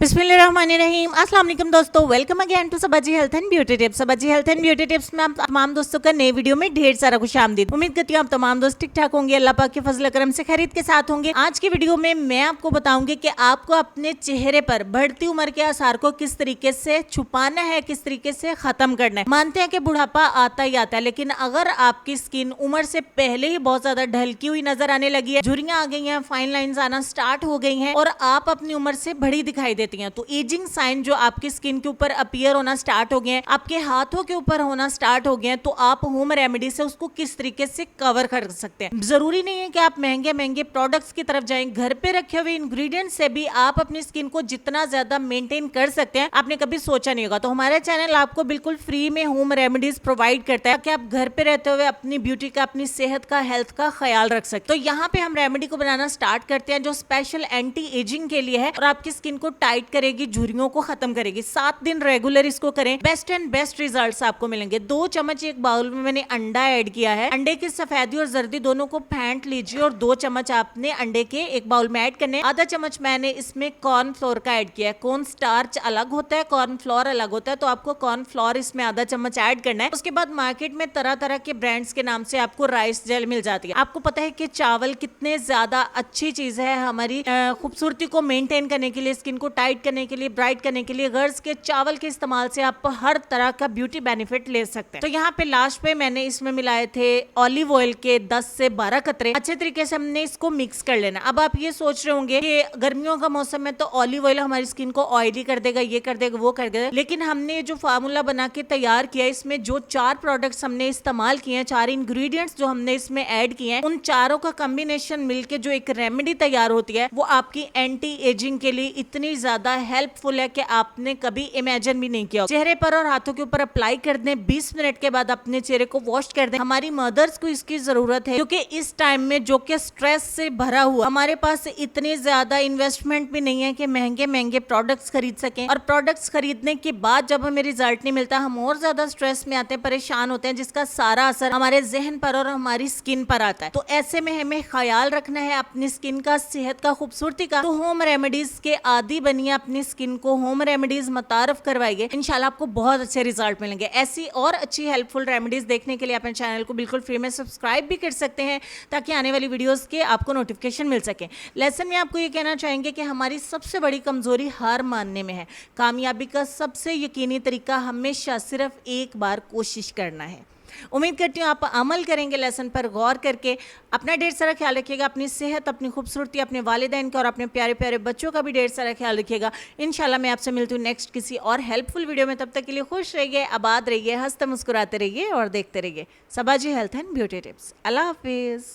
बिस्मिल्लाहिर्रहमानिर्रहीम। अस्सलाम वालेकुम दोस्तों, welcome again to Sabaji health and beauty tips. Sabaji health and beauty tips में आप तमाम दोस्तों का नए वीडियो में ढेर सारा खुशामदीद। उम्मीद करती हूँ आप तमाम दोस्त ठीक ठाक होंगे, अल्लाह पाक के फजल करम से खैरियत के साथ होंगे। आज की वीडियो में मैं आपको बताऊंगी कि आपको अपने चेहरे पर बढ़ती उम्र के आसार को किस तरीके से छुपाना है, किस तरीके से खत्म करना है। मानते हैं कि बुढ़ापा आता ही आता है, लेकिन अगर आपकी स्किन उम्र से पहले ही बहुत ज्यादा ढलकी हुई नजर आने लगी है, झुर्रियां आ गई हैं, फाइन लाइंस आना स्टार्ट हो गई हैं और आप अपनी उम्र से बड़ी दिखाई देती हैं, तो एजिंग साइन जो आपकी स्किन के ऊपर अपीयर होना स्टार्ट हो गए हैं, आपके हाथों के ऊपर होना स्टार्ट हो गए हैं, तो आप होम रेमेडी से उसको किस तरीके से कवर कर सकते हैं। जरूरी नहीं है कि आप महंगे महंगे प्रोडक्ट्स की तरफ जाएं, घर पे रखे हुए इंग्रेडिएंट्स से भी आप अपनी स्किन को जितना ज्यादा मेंटेन कर सकते हैं आपने कभी सोचा नहीं होगा। तो हमारा चैनल आपको बिल्कुल फ्री में होम रेमेडीज प्रोवाइड करता है कि आप घर पे रहते हुए अपनी ब्यूटी का, अपनी सेहत का, हेल्थ का ख्याल रख सकते। तो यहाँ पे हम रेमेडी को बनाना स्टार्ट करते हैं जो स्पेशल एंटी एजिंग के लिए है और आपकी स्किन को टाइट करेगी, झुर्रियों को खत्म करेगी। 7 दिन रेगुलर इसको करें, बेस्ट एंड बेस्ट रिजल्ट्स आपको मिलेंगे। 2 चम्मच एक बाउल में मैंने अंडा ऐड किया है। अंडे की सफेदी और जर्दी दोनों को फेंट लीजिए और 2 चम्मच आपने अंडे के एक बाउल में ऐड करने। आधा चम्मच मैंने इसमें कॉर्न फ्लोर का ऐड किया है। कॉर्न स्टार्च अलग होता है, कॉर्न फ्लोर अलग होता है, तो आपको कॉर्न फ्लोर इसमें आधा चम्मच ऐड करना है। उसके बाद मार्केट में तरह तरह के ब्रांड्स के नाम से आपको राइस जेल मिल जाती है। आपको पता है कि चावल कितने ज्यादा अच्छी चीज है हमारी खूबसूरती को मेंटेन करने के लिए, स्किन को टाइट करने के लिए, ब्राइट करने के लिए। गर्ल्स के चावल के इस्तेमाल से आप हर तरह का ब्यूटी बेनिफिट ले सकते हैं। तो यहाँ पे लास्ट पे मैंने इसमें मिलाए थे ऑलिव ऑयल के 10 से 12 कतरे। अच्छे तरीके से हमने इसको मिक्स कर लेना। अब आप ये सोच रहे होंगे कि गर्मियों का मौसम है तो ऑलिव ऑयल हमारी स्किन को ऑयली कर देगा, ये कर देगा, वो कर देगा, लेकिन हमने जो फार्मूला बना के तैयार किया, इसमें जो 4 प्रोडक्ट्स हमने इस्तेमाल किए हैं, 4 इंग्रेडिएंट्स जो हमने इसमें ऐड किए हैं, उन चारों का कॉम्बिनेशन मिलके जो एक रेमेडी तैयार होती है वो आपकी एंटी एजिंग के लिए इतनी ज्यादा हेल्पफुल है कि आपने कभी इमेजिन भी नहीं किया। चेहरे पर और हाथों के ऊपर अप्लाई कर दें, 20 मिनट के बाद अपने चेहरे को वॉश कर दें। हमारी मदर्स को इसकी जरूरत है क्योंकि इस टाइम में जो कि स्ट्रेस से भरा हुआ, हमारे पास इतनी ज्यादा इन्वेस्टमेंट भी नहीं है कि महंगे महंगे प्रोडक्ट्स खरीद सकें, और प्रोडक्ट्स खरीदने के बाद जब हमें रिजल्ट नहीं मिलता हम और ज्यादा स्ट्रेस में आते हैं, परेशान होते हैं, जिसका सारा असर हमारे जहन पर और हमारी स्किन पर आता है। तो ऐसे में हमें ख्याल रखना है अपनी स्किन का, सेहत का, खूबसूरती का। तो होम रेमेडीज के आदी बनिए, अपनी स्किन को होम रेमेडीज मुतारफ करवाइए, इंशाल्लाह आपको बहुत अच्छे रिजल्ट मिलेंगे। ऐसी और अच्छी हेल्पफुल रेमेडीज देखने के लिए अपने चैनल को बिल्कुल फ्री में सब्सक्राइब भी कर सकते हैं ताकि आने वाली वीडियोस के आपको नोटिफिकेशन मिल सके। लेसन में आपको ये कहना चाहेंगे कि हमारी सबसे बड़ी कमजोरी हार मानने में है। कामयाबी का सबसे यकीनी तरीका हमेशा सिर्फ एक बार कोशिश करना है। उम्मीद करती हूँ आप अमल करेंगे, लेसन पर गौर करके। अपना ढेर सारा ख्याल रखिएगा, अपनी सेहत, अपनी खूबसूरती, अपने वालिदैन का और अपने प्यारे प्यारे बच्चों का भी ढेर सारा ख्याल रखिएगा। इंशाल्लाह मैं आपसे मिलती हूँ नेक्स्ट किसी और हेल्पफुल वीडियो में। तब तक के लिए खुश रहिए, आबाद रहिए, हंसते मुस्कुराते रहिए और देखते रहिए सबाजी हेल्थ एंड ब्यूटी टिप्स। अल्लाह हाफिज़।